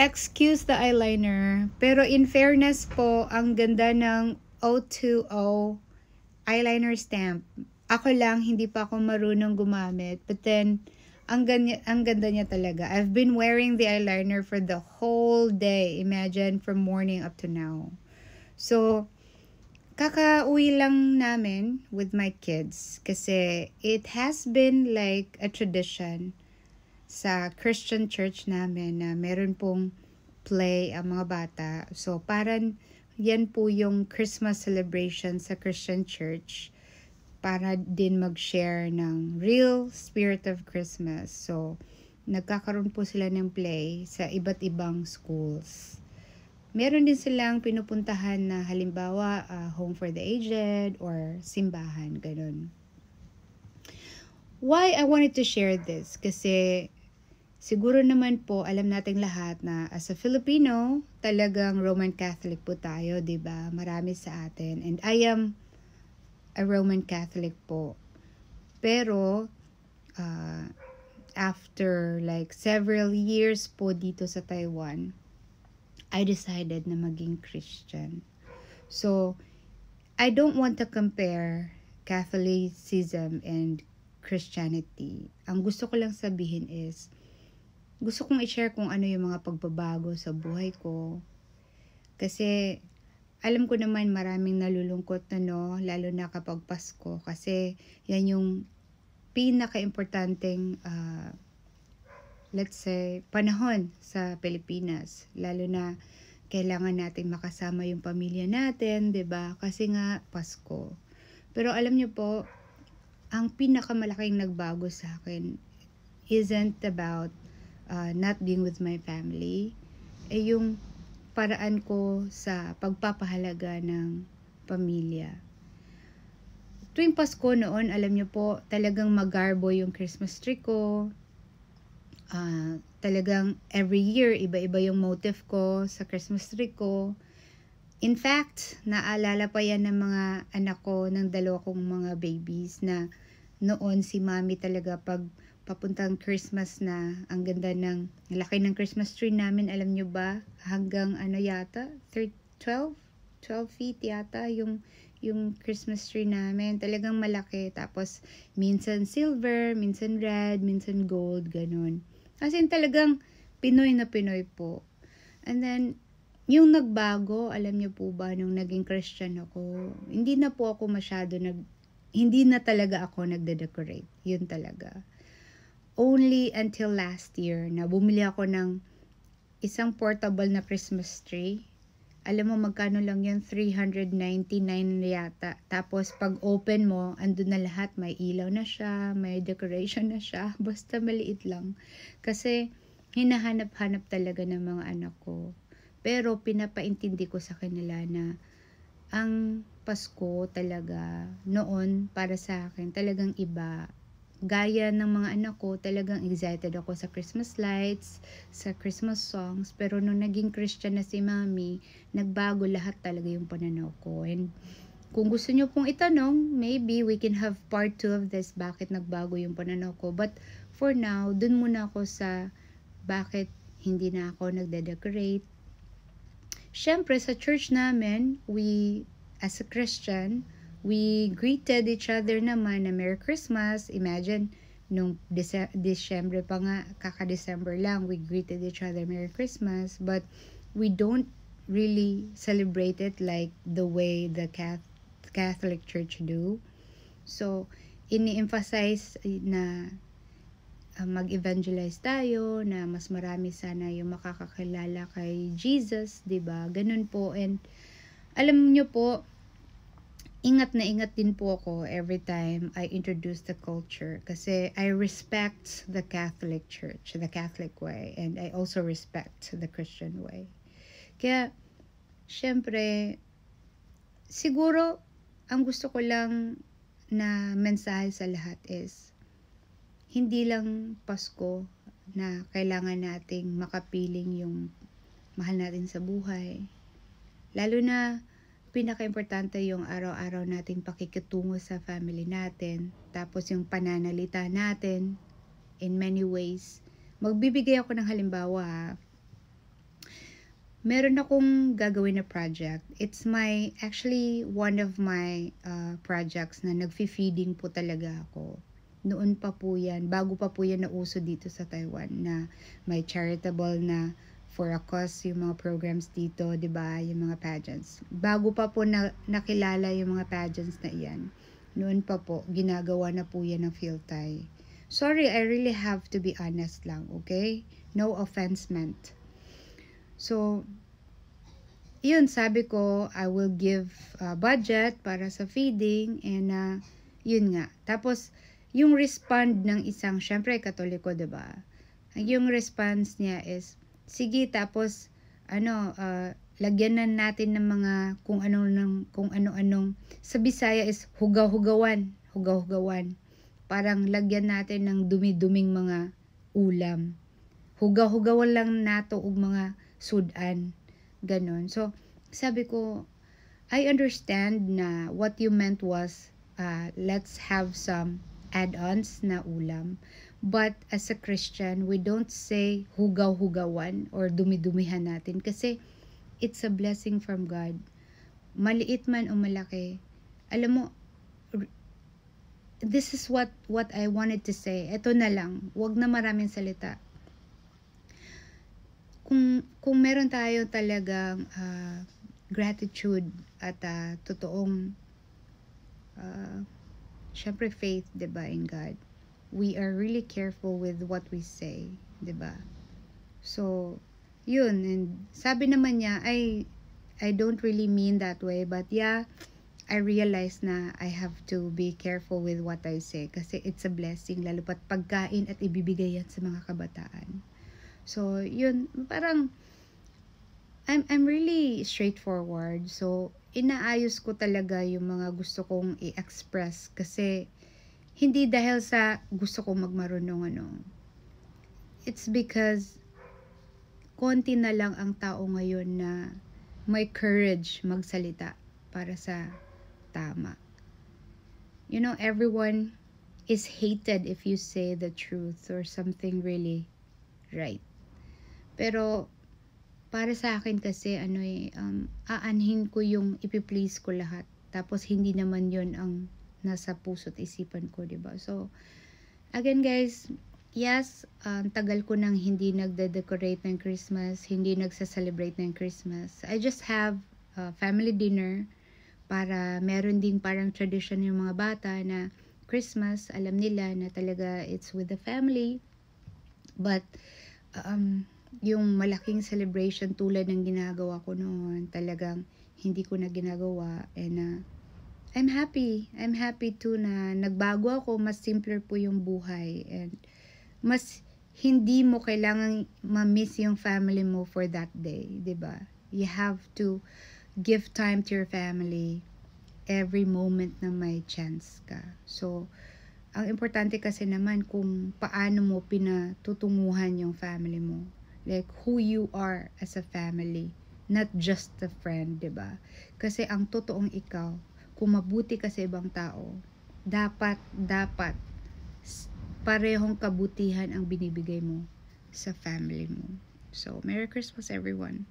Excuse the eyeliner, pero in fairness po, ang ganda ng O2O eyeliner stamp. Ako lang, hindi pa ako marunong gumamit. But then, ang ganda niya talaga. I've been wearing the eyeliner for the whole day. Imagine, from morning up to now. So, kakauwi lang namin with my kids. Kasi it has been like a tradition sa Christian church namin na meron pong play ang mga bata. So, parang yan po yung Christmas celebration sa Christian church para din mag-share ng real spirit of Christmas. So, nagkakaroon po sila ng play sa iba't ibang schools. Meron din silang pinupuntahan na halimbawa home for the aged or simbahan, ganun. Why I wanted to share this? Kasi siguro naman po, alam nating lahat na as a Filipino, talagang Roman Catholic po tayo, 'di ba? Marami sa atin. And I am a Roman Catholic po. Pero, after like several years po dito sa Taiwan, I decided na maging Christian. So, I don't want to compare Catholicism and Christianity. Ang gusto ko lang sabihin is, gusto kong i-share kung ano yung mga pagbabago sa buhay ko. Kasi, alam ko naman maraming nalulungkot na lalo na kapag Pasko. Kasi, yan yung pinaka-importanteng, let's say, panahon sa Pilipinas. Lalo na, kailangan natin makasama yung pamilya natin, 'di ba? Kasi nga, Pasko. Pero alam niyo po, ang pinakamalaking nagbago sa akin isn't about not being with my family, yung paraan ko sa pagpapahalaga ng pamilya. Tuwing Pasko noon, alam niyo po, talagang magarbo yung Christmas tree ko. Talagang every year, iba-iba yung motif ko sa Christmas tree ko. In fact, naalala pa yan ng mga anak ko, ng dalawa kong mga babies, na noon si mami talaga pag papuntang Christmas na, ang ganda ng laki ng Christmas tree namin, alam nyo ba? Hanggang yata? 12 feet yata yung Christmas tree namin. Talagang malaki. Tapos, minsan silver, minsan red, minsan gold, ganun. Kasi talagang Pinoy na Pinoy po. And then, yung nagbago, alam niyo po ba, nung naging Christian ako, hindi na talaga ako nagde-decorate. Yun talaga. Only until last year na bumili ako ng isang portable na Christmas tree. Alam mo magkano lang yun? 399 yata. Tapos pag open mo, andun na lahat. May ilaw na siya, may decoration na siya. Basta maliit lang. Kasi hinahanap-hanap talaga ng mga anak ko. Pero pinapaintindi ko sa kanila na ang Pasko talaga noon para sa akin talagang iba. Gaya ng mga anak ko, talagang excited ako sa Christmas lights, sa Christmas songs. Pero nung naging Christian na si Mami, nagbago lahat talaga yung pananaw ko. And kung gusto nyo pong itanong, maybe we can have part 2 of this, bakit nagbago yung pananaw ko. But for now, dun muna ako sa bakit hindi na ako nagde-decorate. Syempre, sa church namin, as a Christian, we greeted each other naman na Merry Christmas. Imagine, nung December pa nga, kaka-December lang, we greeted each other Merry Christmas. But we don't really celebrate it like the way the Catholic Church do. So, ini-emphasize na mag-evangelize tayo, na mas marami sana yung makakakilala kay Jesus, 'di ba? Ganun po. And alam niyo po, ingat na ingat din po ako every time I introduce the culture kasi I respect the Catholic Church, the Catholic way, and I also respect the Christian way. Kaya, syempre, siguro, ang gusto ko lang na mensahe sa lahat is, hindi lang Pasko na kailangan nating makapiling yung mahal natin sa buhay. Lalo na, pinaka-importante yung araw-araw nating pakikitungo sa family natin. Tapos yung pananalita natin in many ways. Magbibigay ako ng halimbawa. meron akong gagawin na project. It's actually one of my projects na nagfi-feeding po talaga ako. Noon pa po yan, bago pa po yan nauso dito sa Taiwan, na may charitable na for a cause yung mga programs dito, 'di ba? Yung mga pageants. Bago pa po nakilala yung mga pageants na iyan. Noon pa po, ginagawa na po yan ng Philthai. Sorry, I really have to be honest lang, okay? No offense meant. So, yun, sabi ko, I will give budget para sa feeding and yun nga. Tapos, yung respond ng isang, syempre, Katoliko, diba? Yung response niya is, sige, tapos, lagyan na natin ng mga kung ano-anong, sa Bisaya is hugaw-hugawan. Parang lagyan natin ng dumi-duming mga ulam. Hugaw-hugawan lang nato og mga sudan. Ganon. So, sabi ko, I understand na what you meant was, let's have some add-ons na ulam. But as a Christian, we don't say hugaw-hugawan or dumi-dumihan natin kasi it's a blessing from God. Maliit man o malaki. Alam mo, this is what I wanted to say. Ito na lang. Wag na maraming salita. Kung meron tayo talagang gratitude at totoong syempre faith, 'di ba, in God, we are really careful with what we say, 'di ba? So, yun, and sabi naman niya, I don't really mean that way, but yeah, I realize na I have to be careful with what I say kasi it's a blessing, lalo pat pagkain at ibibigay yan sa mga kabataan. So, yun, parang I'm really straightforward. So, inaayos ko talaga yung mga gusto kong i-express kasi hindi dahil sa gusto kong magmarunong It's because konti na lang ang tao ngayon na may courage magsalita para sa tama. You know, everyone is hated if you say the truth or something really right. Pero para sa akin kasi aanhin ko yung ipiplease ko lahat. Tapos hindi naman yon ang nasa puso't isipan ko, 'di ba? So again guys, yes, tagal ko nang hindi nagde-decorate ng Christmas, hindi nagsa-celebrate ng Christmas. I just have a family dinner para meron ding parang tradition yung mga bata na Christmas, alam nila na talaga it's with the family. But yung malaking celebration tulad ng ginagawa ko noon, talagang hindi ko na ginagawa. And I'm happy too na nagbago ako, mas simpler po yung buhay. And mas hindi mo kailangan ma-miss yung family mo for that day, 'di ba? You have to give time to your family every moment na may chance ka. So, ang importante kasi naman kung paano mo pinatutunguhan yung family mo. Like, who you are as a family, not just a friend, 'di ba? Kasi ang totoong ikaw, kung mabuti ka sa ibang tao, dapat parehong kabutihan ang binibigay mo sa family mo. So, Merry Christmas everyone.